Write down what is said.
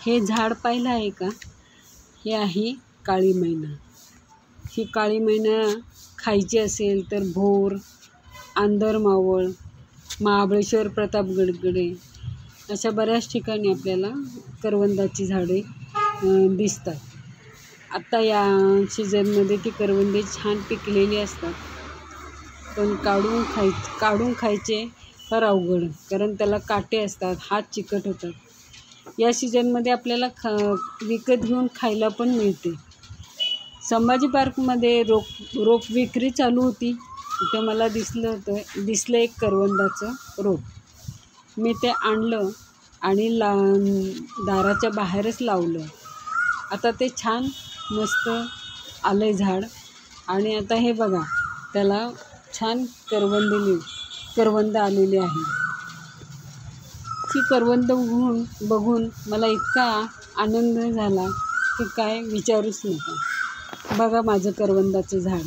हे झाड पाहिलं आहे का? हे आहे काळी मैना. ही काळी मैना खायची असेल तर भोर, आंधरमावळ, महाबळेश्वर, प्रतापगडकडे अशा बऱ्याच ठिकाणी आपल्याला करवंदाची झाडे दिसतात. आता या सीझनमध्ये ती करवंदे छान पिकलेली असतात, पण काढून खायचे फार अवघड, कारण त्याला काटे असतात, हात चिकट होतात. या सीझनमध्ये आपल्याला विकत घेऊन खायला पण मिळते. संभाजी पार्कमध्ये रोप विक्री चालू होती. तिथं मला दिसलं एक करवंदाचं रोप. मी ते आणलं आणि दाराच्या बाहेरच लावलं. आता ते छान मस्त आलं आहे झाड. आणि आता हे बघा, त्याला छान करवंद आलेली आहे. ती करवंद बघून मला इतका आनंद झाला की काय विचारूच नका. बघा माझं करवंदाचं झाड.